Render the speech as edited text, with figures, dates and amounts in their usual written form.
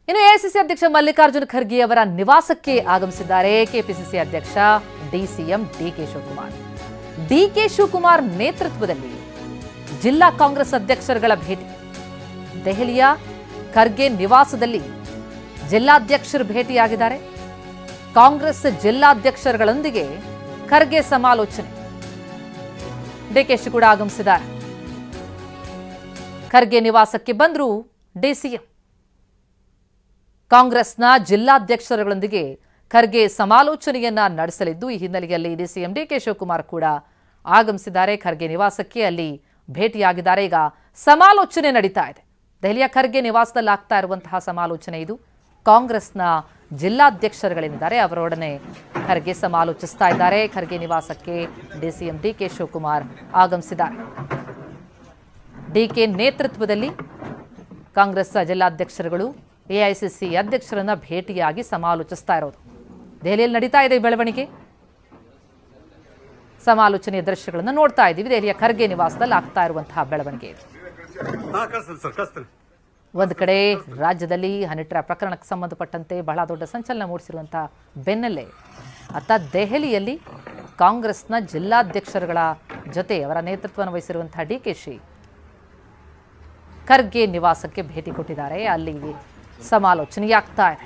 ಇನ್ನು ಎಐಸಿಸಿ ಅಧ್ಯಕ್ಷ ಮಲ್ಲಿಕಾರ್ಜುನ ಖರ್ಗೆ ಅವರ ನಿವಾಸಕ್ಕೆ ಆಗಮಿಸಿದ್ದಾರೆ ಕೆಪಿಸಿಸಿ ಅಧ್ಯಕ್ಷ ಡಿಸಿಎಂ ಡಿಕೆ ಶಿವಕುಮಾರ್. ಡಿಕೆ ಶಿವಕುಮಾರ್ ನೇತೃತ್ವದಲ್ಲಿ ಜಿಲ್ಲಾ ಕಾಂಗ್ರೆಸ್ ಅಧ್ಯಕ್ಷರುಗಳ ಭೇಟಿ. ದೆಹಲಿಯ ಖರ್ಗೆ ನಿವಾಸದಲ್ಲಿ ಜಿಲ್ಲಾಧ್ಯಕ್ಷರು ಭೇಟಿಯಾಗಿದ್ದಾರೆ. ಕಾಂಗ್ರೆಸ್ ಜಿಲ್ಲಾಧ್ಯಕ್ಷರುಗಳೊಂದಿಗೆ ಖರ್ಗೆ ಸಮಾಲೋಚನೆ. ಡಿಕೆಶಿ ಕೂಡ ಆಗಮಿಸಿದ್ದಾರೆ. ಖರ್ಗೆ ನಿವಾಸಕ್ಕೆ ಬಂದ್ರು ಡಿಸಿಎಂ. ಕಾಂಗ್ರೆಸ್ನ ಜಿಲ್ಲಾಧ್ಯಕ್ಷರುಗಳೊಂದಿಗೆ ಖರ್ಗೆ ಸಮಾಲೋಚನೆಯನ್ನ ನಡೆಸಲಿದ್ದು, ಈ ಹಿನ್ನೆಲೆಯಲ್ಲಿ ಡಿಸಿಎಂ ಡಿಕೆ ಶಿವಕುಮಾರ್ ಕೂಡ ಆಗಮಿಸಿದ್ದಾರೆ. ಖರ್ಗೆ ನಿವಾಸಕ್ಕೆ ಅಲ್ಲಿ ಭೇಟಿಯಾಗಿದ್ದಾರೆ. ಈಗ ಸಮಾಲೋಚನೆ ನಡೀತಾ ಇದೆ. ದೆಹಲಿಯ ಖರ್ಗೆ ನಿವಾಸದಲ್ಲಿ ಆಗ್ತಾ ಇರುವಂತಹ ಸಮಾಲೋಚನೆ ಇದು. ಕಾಂಗ್ರೆಸ್ನ ಜಿಲ್ಲಾಧ್ಯಕ್ಷರುಗಳೇನಿದ್ದಾರೆ ಅವರೊಡನೆ ಖರ್ಗೆ ಸಮಾಲೋಚಿಸ್ತಾ ಇದ್ದಾರೆ. ಖರ್ಗೆ ನಿವಾಸಕ್ಕೆ ಡಿಸಿಎಂ ಡಿಕೆ ಶಿವಕುಮಾರ್ ಆಗಮಿಸಿದ್ದಾರೆ. ಡಿಕೆ ನೇತೃತ್ವದಲ್ಲಿ ಕಾಂಗ್ರೆಸ್ ಜಿಲ್ಲಾಧ್ಯಕ್ಷರುಗಳು ಎಐಸಿಸಿ ಅಧ್ಯಕ್ಷರನ್ನ ಭೇಟಿಯಾಗಿ ಸಮಾಲೋಚಿಸ್ತಾ ಇರೋದು. ದೆಹಲಿಯಲ್ಲಿ ನಡೀತಾ ಇದೆ ಬೆಳವಣಿಗೆ. ಸಮಾಲೋಚನೆಯ ದೃಶ್ಯಗಳನ್ನು ನೋಡ್ತಾ ಇದ್ದೀವಿ. ದೆಹಲಿಯ ಖರ್ಗೆ ನಿವಾಸದಲ್ಲಿ ಆಗ್ತಾ ಇರುವಂತಹ ಬೆಳವಣಿಗೆ ಇದು. ಒಂದು ಕಡೆ ರಾಜ್ಯದಲ್ಲಿ ಹನಿ ಟ್ರ್ಯಾಪ್ ಪ್ರಕರಣಕ್ಕೆ ಸಂಬಂಧಪಟ್ಟಂತೆ ಬಹಳ ದೊಡ್ಡ ಸಂಚಲನ ಮೂಡಿಸಿರುವಂತಹ ಬೆನ್ನಲ್ಲೇ ಅತ್ತ ದೆಹಲಿಯಲ್ಲಿ ಕಾಂಗ್ರೆಸ್ನ ಜಿಲ್ಲಾಧ್ಯಕ್ಷರುಗಳ ಜೊತೆ ಅವರ ನೇತೃತ್ವವನ್ನು ವಹಿಸಿರುವಂತಹ ಡಿಕೆಶಿ ಖರ್ಗೆ ನಿವಾಸಕ್ಕೆ ಭೇಟಿ ಕೊಟ್ಟಿದ್ದಾರೆ. ಅಲ್ಲಿ ಸಮಾಲೋಚನೆಯಾಗ್ತಾ ಇದೆ.